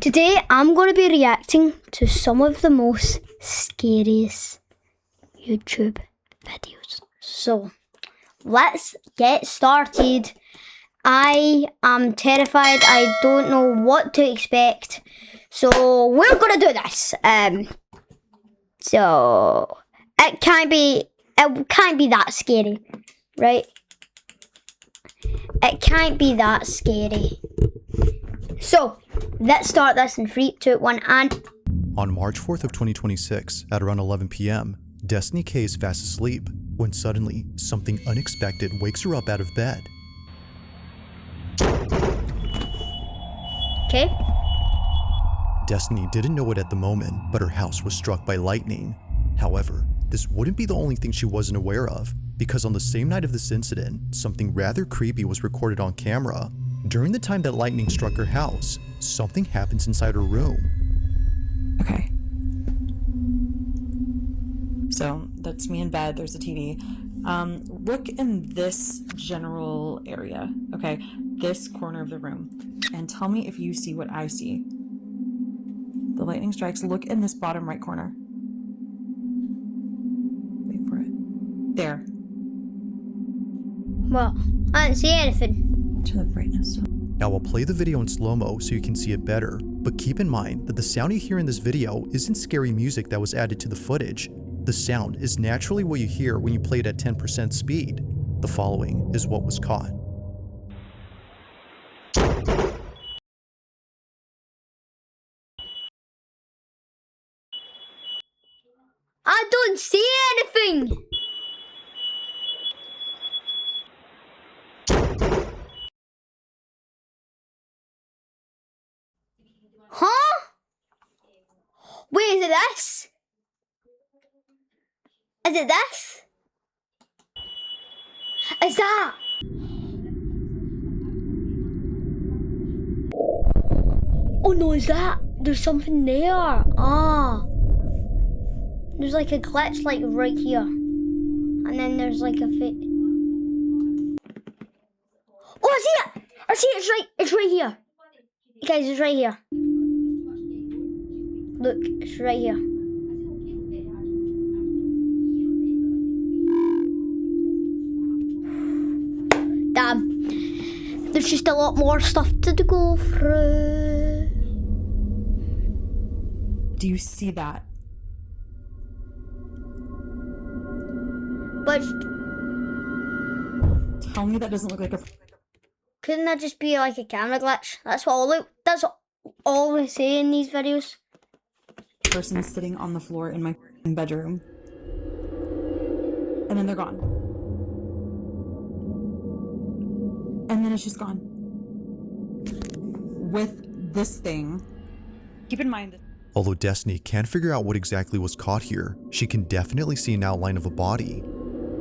Today I'm going to be reacting to some of the most scariest YouTube videos. So let's get started. I am terrified. I don't know what to expect. So we're going to do this. So it can't be that scary, right? It can't be that scary. So let's start this in 3, 2, 1, and... On March 4th of 2026, at around 11 p.m., Destiny K is fast asleep when suddenly something unexpected wakes her up out of bed. Okay. Destiny didn't know it at the moment, but her house was struck by lightning. However, this wouldn't be the only thing she wasn't aware of, because on the same night of this incident, something rather creepy was recorded on camera. During the time that lightning struck her house, something happens inside her room. Okay. So that's me in bed. There's a TV. Look in this general area, okay? This corner of the room. And tell me if you see what I see. The lightning strikes. Look in this bottom right corner. Wait for it. There. Well, I didn't see anything. Turn the brightness up. Now I'll play the video in slow-mo so you can see it better, but keep in mind that the sound you hear in this video isn't scary music that was added to the footage. The sound is naturally what you hear when you play it at 10% speed. The following is what was caught. I don't see anything. Huh? Wait, is it this? Is it this? Is that? Oh no, is that? There's something there. Ah. There's like a glitch like right here. And then there's like a fit. Oh, I see it! I see it, it's right here. Guys, it's right here. Look, it's right here. Damn. There's just a lot more stuff to go through. Do you see that? But Tell me that doesn't look like a... couldn't that just be like a camera glitch? That's all they say in these videos. person sitting on the floor in my bedroom. And then they're gone. And then it's just gone. With this thing, keep in mind that Although Destiny can't figure out what exactly was caught here, she can definitely see an outline of a body.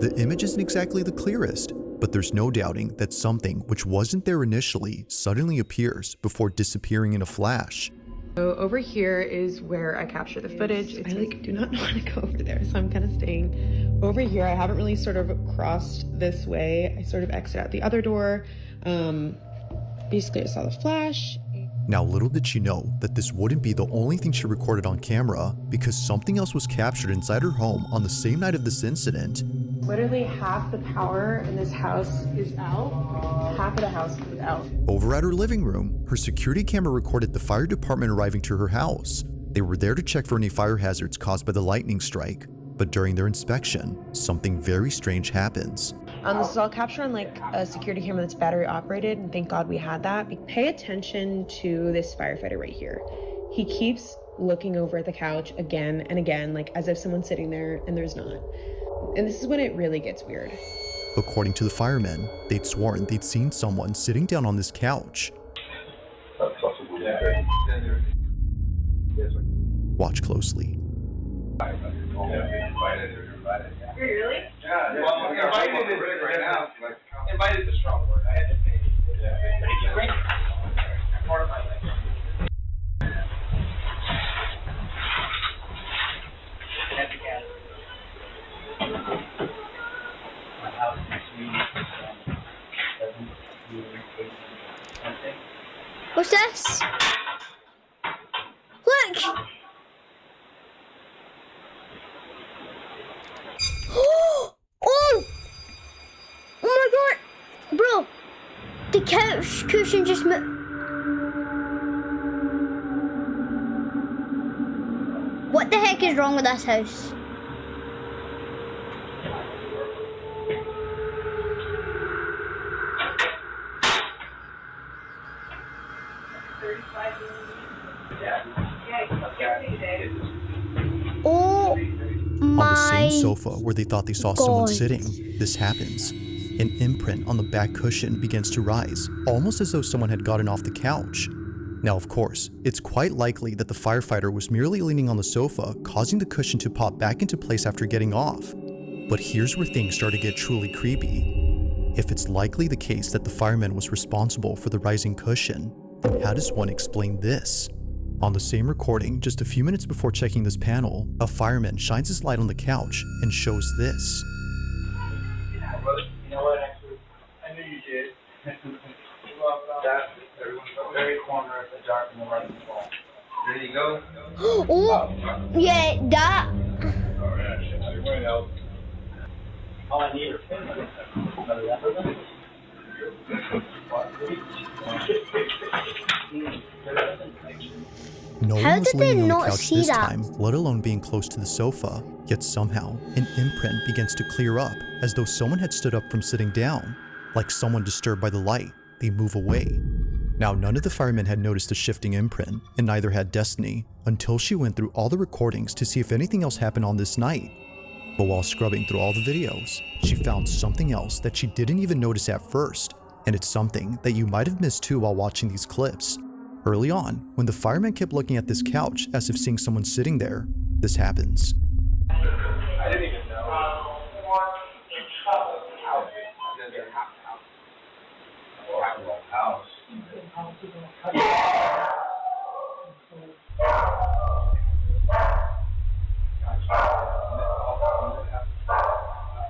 The image isn't exactly the clearest, but there's no doubting that something which wasn't there initially suddenly appears before disappearing in a flash. So over here is where I capture the footage. I do not want to go over there, so I'm kind of staying over here. I haven't really sort of crossed this way. I sort of exit out the other door. Basically I saw the flash. Now, little did she know that this wouldn't be the only thing she recorded on camera, because something else was captured inside her home on the same night of this incident. Literally half the power in this house is out. Half of the house is out. Over at her living room, her security camera recorded the fire department arriving to her house. They were there to check for any fire hazards caused by the lightning strike. But during their inspection, something very strange happens. This is all captured on like a security camera that's battery operated, and thank God we had that. Pay attention to this firefighter right here. He keeps looking over at the couch again and again, like as if someone's sitting there and there's not. And this is when it really gets weird. According to the firemen, they'd sworn they'd seen someone sitting down on this couch. Watch closely. Really? Yeah. Well, invited is right now. Invited is a strong word. I had to say it. Yeah. But if you bring part of my life. My house is What's this? The couch cushion just moved. What the heck is wrong with this house? Oh my. On the same sofa where they thought they saw someone sitting, this happens. An imprint on the back cushion begins to rise, almost as though someone had gotten off the couch. Now, of course, it's quite likely that the firefighter was merely leaning on the sofa, causing the cushion to pop back into place after getting off. But here's where things start to get truly creepy. If it's likely the case that the fireman was responsible for the rising cushion, then how does one explain this? On the same recording, just a few minutes before checking this panel, a fireman shines his light on the couch and shows this. You know what, actually, I knew you did. That's the very corner of the dark and the light wall. There you go. Oh, yeah, that. All I need are pins. No How one was did they leaning on the not couch see this that? time, let alone being close to the sofa. Yet somehow, an imprint begins to clear up, as though someone had stood up from sitting down. Like someone disturbed by the light, they move away. Now, none of the firemen had noticed the shifting imprint, and neither had Destiny, until she went through all the recordings to see if anything else happened on this night. But while scrubbing through all the videos, she found something else that she didn't even notice at first, and it's something that you might have missed too while watching these clips. Early on, when the fireman kept looking at this couch as if seeing someone sitting there, this happens. I didn't even know.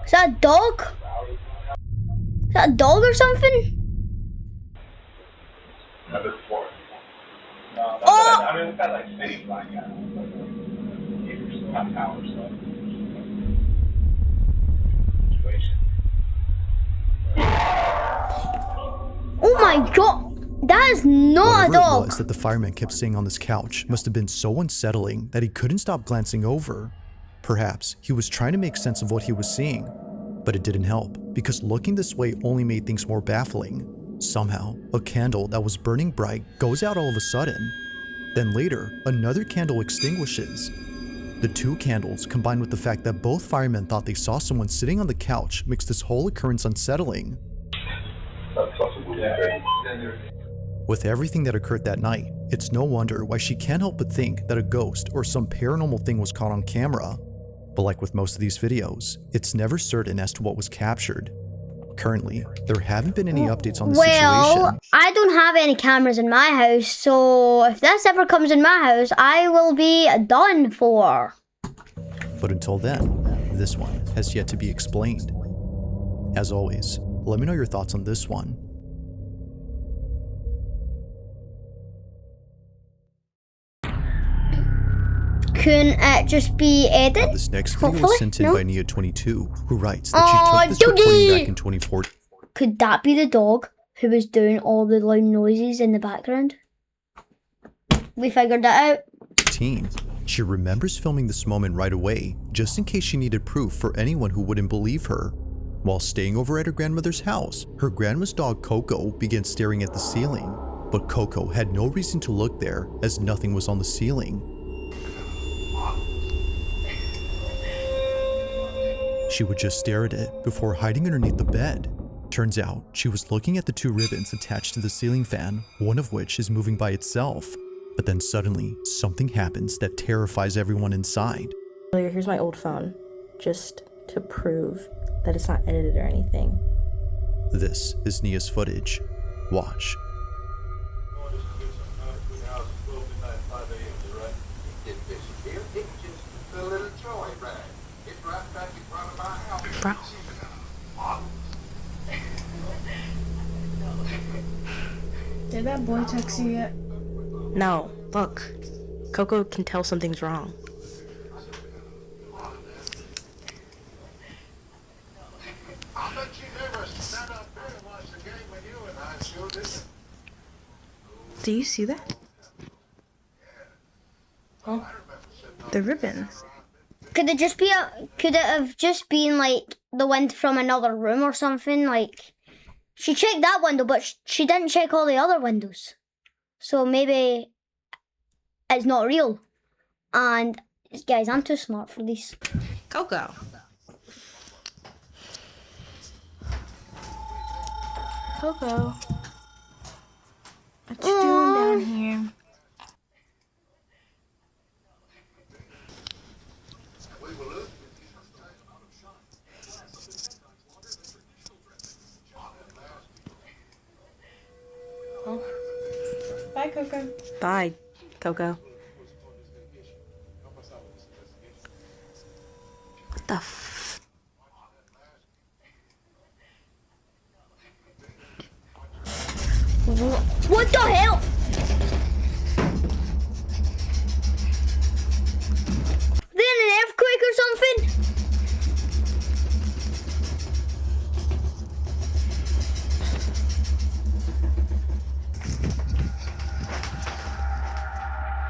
Is that a dog? Is that a dog or something? Number 4. No, Oh! I mean, it's got like city black out. Neighbors, not towers, so. Situation. Oh my god! That is not Whatever a it dog. was that the fireman kept seeing on this couch must have been so unsettling that he couldn't stop glancing over. Perhaps he was trying to make sense of what he was seeing, but it didn't help because looking this way only made things more baffling. Somehow, a candle that was burning bright goes out all of a sudden. Then later, another candle extinguishes. The two candles, combined with the fact that both firemen thought they saw someone sitting on the couch, makes this whole occurrence unsettling. With everything that occurred that night, it's no wonder why she can't help but think that a ghost or some paranormal thing was caught on camera. But like with most of these videos, it's never certain as to what was captured. Currently, there haven't been any updates on the situation. I don't have any cameras in my house, so if this ever comes in my house, I will be done for. But until then, this one has yet to be explained. As always, let me know your thoughts on this one. Couldn't it just be Eden? Now, this next video Hopefully, was sent in no? by Nia22, who writes that she took this recording back in 2014. Could that be the dog who was doing all the loud noises in the background? We figured that out. She remembers filming this moment right away, just in case she needed proof for anyone who wouldn't believe her. While staying over at her grandmother's house, her grandma's dog Coco began staring at the ceiling, but Coco had no reason to look there as nothing was on the ceiling. She would just stare at it before hiding underneath the bed. Turns out, she was looking at the two ribbons attached to the ceiling fan, one of which is moving by itself. But then suddenly, something happens that terrifies everyone inside. Here's my old phone, just to prove that it's not edited or anything. This is Nia's footage. Watch. Bro. Did that boy text you yet? No, look. Coco can tell something's wrong. I bet you never sat up there and watched the game with you and I sure Do you see that? Oh, the ribbon. Could it just be could it have just been like the wind from another room or something? Like, she checked that window, but she didn't check all the other windows. So maybe it's not real. And guys, I'm too smart for this. Coco. Coco. What you doing down here? Bye, Coco. Bye, Coco. What the f... What the hell? Then an earthquake or something?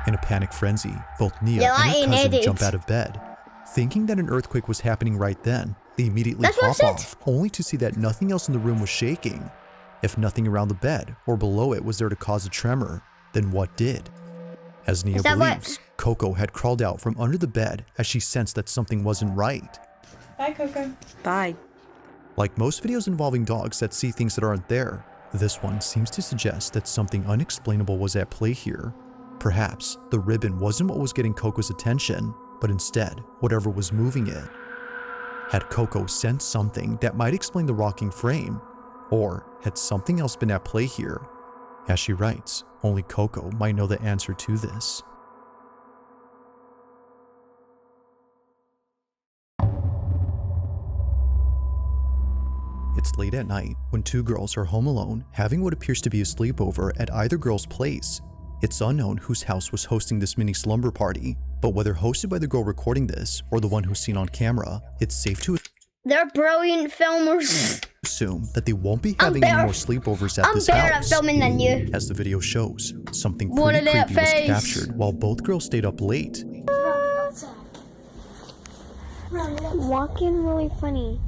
In a panic frenzy, both Nia Yeah, and that her ain't cousin it. jump out of bed. Thinking that an earthquake was happening right then, they immediately That's what I hop said. off, only to see that nothing else in the room was shaking. If nothing around the bed or below it was there to cause a tremor, then what did? As Nia Is that what- believes, Coco had crawled out from under the bed as she sensed that something wasn't right. Bye, Coco. Bye. Like most videos involving dogs that see things that aren't there, this one seems to suggest that something unexplainable was at play here. Perhaps the ribbon wasn't what was getting Coco's attention, but instead, whatever was moving it. Had Coco sensed something that might explain the rocking frame? Or had something else been at play here? As she writes, only Coco might know the answer to this. It's late at night when two girls are home alone having what appears to be a sleepover at either girl's place. It's unknown whose house was hosting this mini slumber party, but whether hosted by the girl recording this or the one who's seen on camera, it's safe to They're brilliant filmers. assume that they won't be I'm having any better- more sleepovers at I'm this better at house. filming than you. As the video shows, something One pretty of that creepy was face. captured while both girls stayed up late. Walking really funny.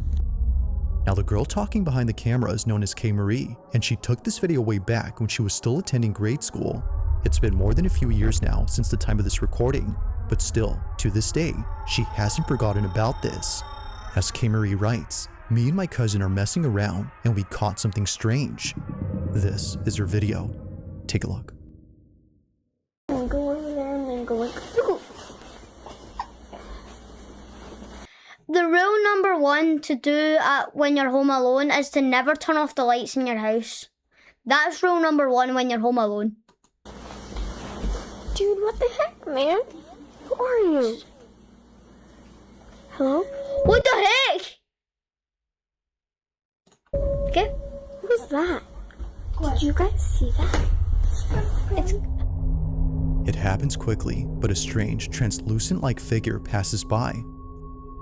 Now the girl talking behind the camera is known as K. Marie, and she took this video way back when she was still attending grade school. It's been more than a few years now since the time of this recording, but still, to this day, she hasn't forgotten about this. As K. Marie writes, me and my cousin are messing around and we caught something strange. This is her video. Take a look. And go over there and then go like, The rule number one to do when you're home alone is to never turn off the lights in your house. That's rule number one when you're home alone. dude, what the heck, man? Who are you? Hello? What the heck? Okay. What is that? Did you guys see that? It happens quickly, but a strange, translucent-like figure passes by.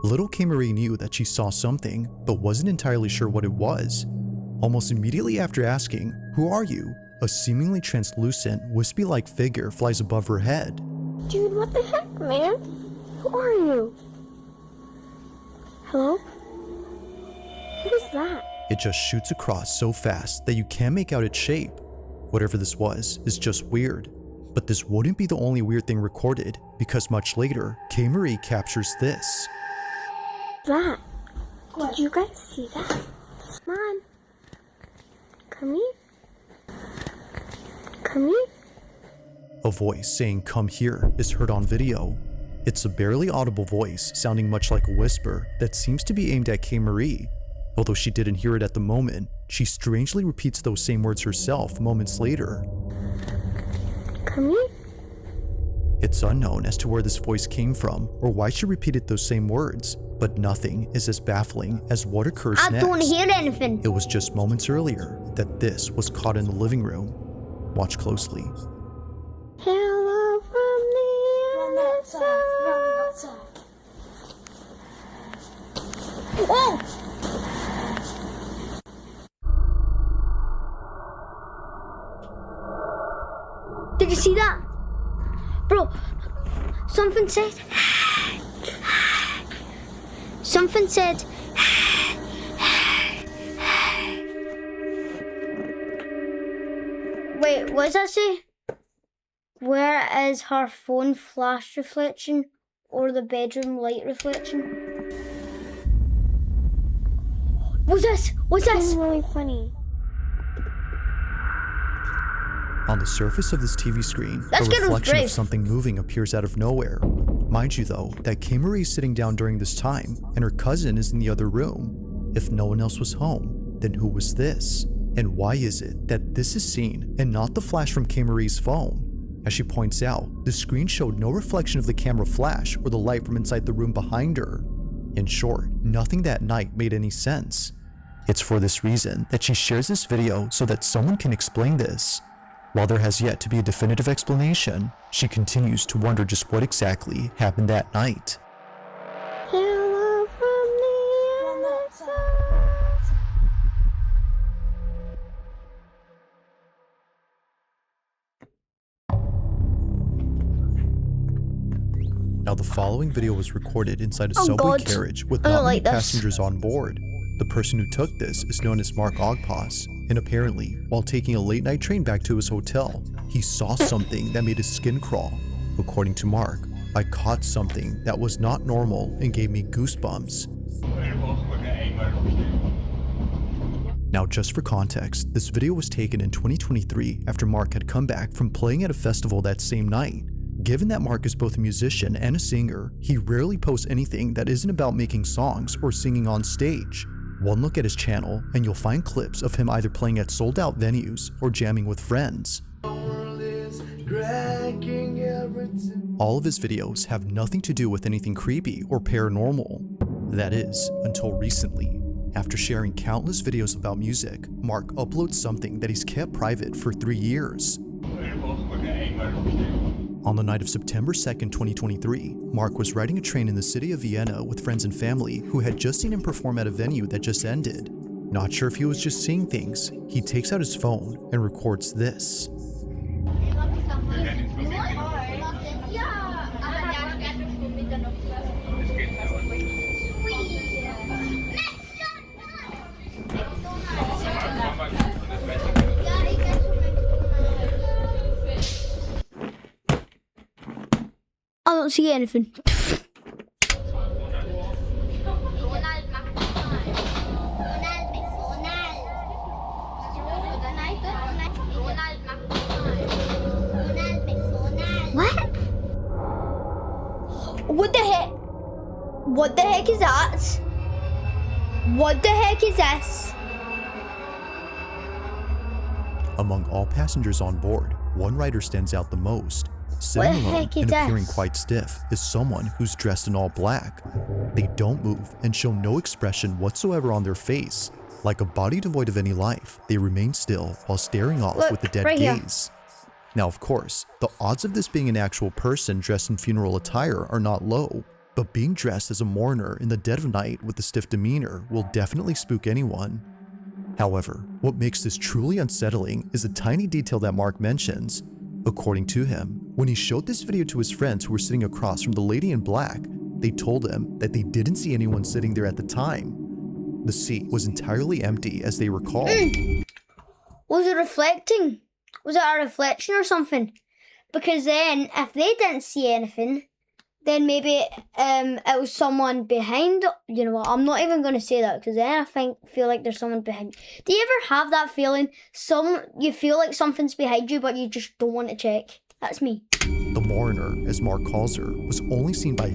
Little K. Marie knew that she saw something, but wasn't entirely sure what it was. Almost immediately after asking, "Who are you?" a seemingly translucent, wispy-like figure flies above her head. Dude, what the heck, man? Who are you? Hello? What is that? It just shoots across so fast that you can't make out its shape. Whatever this was is just weird. But this wouldn't be the only weird thing recorded, because much later, K. Marie captures this. That? Did you guys see that? Come on. Come here. Come here. A voice saying "come here" is heard on video. It's a barely audible voice sounding much like a whisper that seems to be aimed at K. Marie. Although she didn't hear it at the moment, she strangely repeats those same words herself moments later. Come here. It's unknown as to where this voice came from or why she repeated those same words, but nothing is as baffling as what occurs I next. don't hear anything. It was just moments earlier that this was caught in the living room. Watch closely. Hello from the other side. Oh! Bro, something said. Something said. Wait, what does that say? Where is her phone flash reflection or the bedroom light reflection? What's this? What's This this? is really funny. On the surface of this TV screen, Let's a get reflection brave. of something moving appears out of nowhere. Mind you though, that K-Marie is sitting down during this time, and her cousin is in the other room. If no one else was home, then who was this? And why is it that this is seen and not the flash from K-Marie's phone? As she points out, the screen showed no reflection of the camera flash or the light from inside the room behind her. In short, nothing that night made any sense. It's for this reason that she shares this video so that someone can explain this. While there has yet to be a definitive explanation, she continues to wonder just what exactly happened that night. Hello from the other side. Now the following video was recorded inside a Oh, subway God. carriage with I don't not many like this. passengers on board. The person who took this is known as Mark Ogpass, and apparently, while taking a late-night train back to his hotel, he saw something that made his skin crawl. According to Mark, I caught something that was not normal and gave me goosebumps. Now just for context, this video was taken in 2023 after Mark had come back from playing at a festival that same night. Given that Mark is both a musician and a singer, he rarely posts anything that isn't about making songs or singing on stage. One look at his channel and you'll find clips of him either playing at sold-out venues or jamming with friends. All of his videos have nothing to do with anything creepy or paranormal. That is, until recently. After sharing countless videos about music, Mark uploads something that he's kept private for 3 years. On the night of September 2nd, 2023, Mark was riding a train in the city of Vienna with friends and family who had just seen him perform at a venue that just ended. Not sure if he was just seeing things, he takes out his phone and records this. I don't see anything. What? What the heck? What the heck is that? What the heck is this? Among all passengers on board, one rider stands out the most. Sitting What the alone heck is and appearing this? quite stiff is someone who's dressed in all black. They don't move and show no expression whatsoever on their face. Like a body devoid of any life, they remain still while staring off Look, with a dead right here. gaze. Now of course, the odds of this being an actual person dressed in funeral attire are not low, but being dressed as a mourner in the dead of night with a stiff demeanor will definitely spook anyone. However, what makes this truly unsettling is a tiny detail that Mark mentions. According to him, when he showed this video to his friends who were sitting across from the lady in black, they told him that they didn't see anyone sitting there at the time. The seat was entirely empty as they recalled. Was it reflecting? Was it a reflection or something? Because then, if they didn't see anything, then maybe it was someone behind. You know what? I'm not even going to say that because then I feel like there's someone behind. Do you ever have that feeling? You feel like something's behind you, but you just don't want to check. That's me. The mourner, as Mark calls her, was only seen by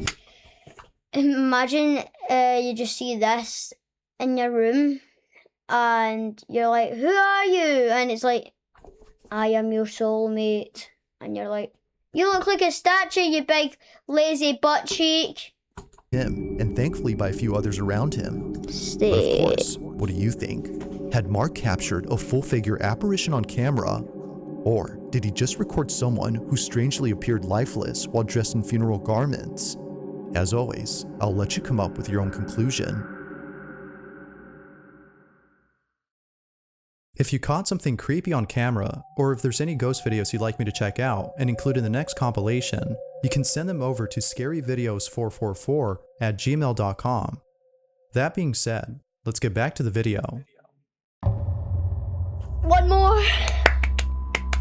Imagine you just see this in your room, and you're like, "Who are you?" And it's like, "I am your soulmate," and you're like, "You look like a statue, you big lazy butt cheek." him, and thankfully by a few others around him. But of Stay. course, what do you think? Had Mark captured a full-figure apparition on camera? Or did he just record someone who strangely appeared lifeless while dressed in funeral garments? As always, I'll let you come up with your own conclusion. If you caught something creepy on camera, or if there's any ghost videos you'd like me to check out and include in the next compilation, you can send them over to scaryvideos444@gmail.com. That being said, let's get back to the video. One more.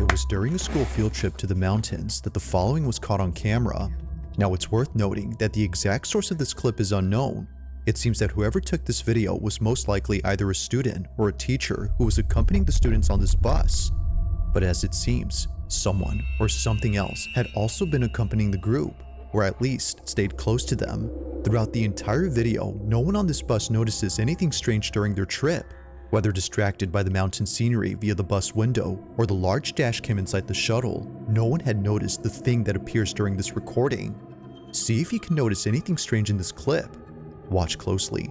It was during a school field trip to the mountains that the following was caught on camera. Now it's worth noting that the exact source of this clip is unknown. It seems that whoever took this video was most likely either a student or a teacher who was accompanying the students on this bus. But as it seems, someone or something else had also been accompanying the group, or at least stayed close to them. Throughout the entire video, no one on this bus notices anything strange during their trip. Whether distracted by the mountain scenery via the bus window or the large dash cam inside the shuttle, no one had noticed the thing that appears during this recording. See if you can notice anything strange in this clip. Watch closely.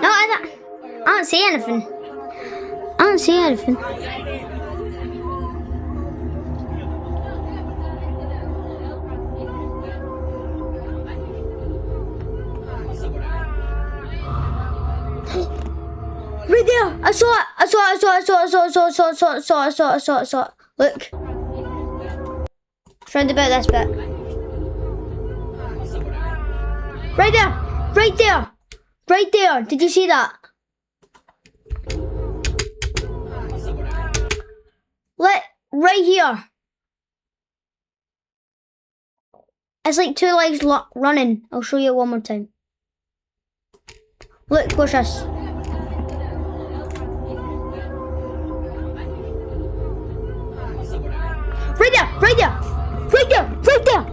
No, I don't see anything. I don't see anything. Right there! I saw it! I saw it! Look. It's round about this bit. Right there! Right there! Right there! Did you see that? Right here. It's like two legs running. I'll show you one more time. Look, watch this. Right there! Right there! Right there! Right there!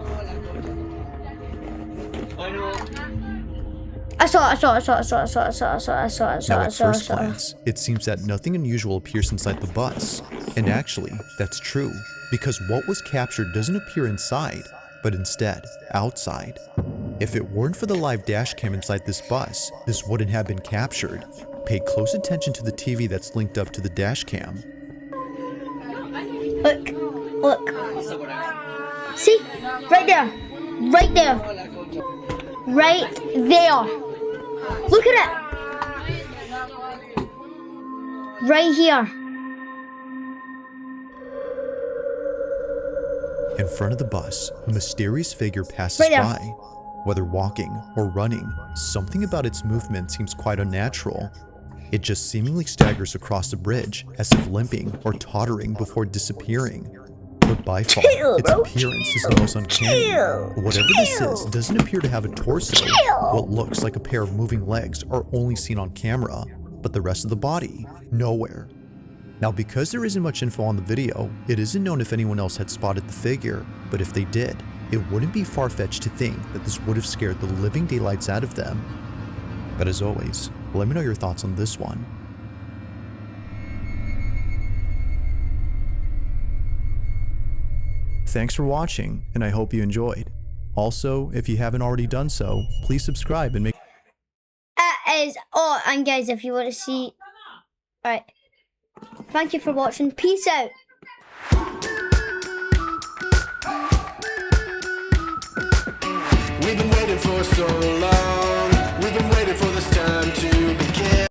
I saw it. Now at first glance, it seems that nothing unusual appears inside the bus. And actually, that's true, because what was captured doesn't appear inside, but instead, outside. If it weren't for the live dash cam inside this bus, this wouldn't have been captured. Pay close attention to the TV that's linked up to the dash cam. Look. See? Right there. Right there. Right there. Look at it. Right here. In front of the bus, a mysterious figure passes by. Whether walking or running, something about its movement seems quite unnatural. It just seemingly staggers across the bridge, as if limping or tottering before disappearing. But by far, its appearance is the most uncanny. Whatever this is doesn't appear to have a torso. What looks like a pair of moving legs are only seen on camera, but the rest of the body, nowhere. Now, because there isn't much info on the video, it isn't known if anyone else had spotted the figure, but if they did, it wouldn't be far-fetched to think that this would have scared the living daylights out of them. But as always, let me know your thoughts on this one. Thanks for watching, and I hope you enjoyed. Also, if you haven't already done so, please subscribe and make... And guys, if you want to see... Alright. Thank you for watching. Peace out. We've been waiting for so long.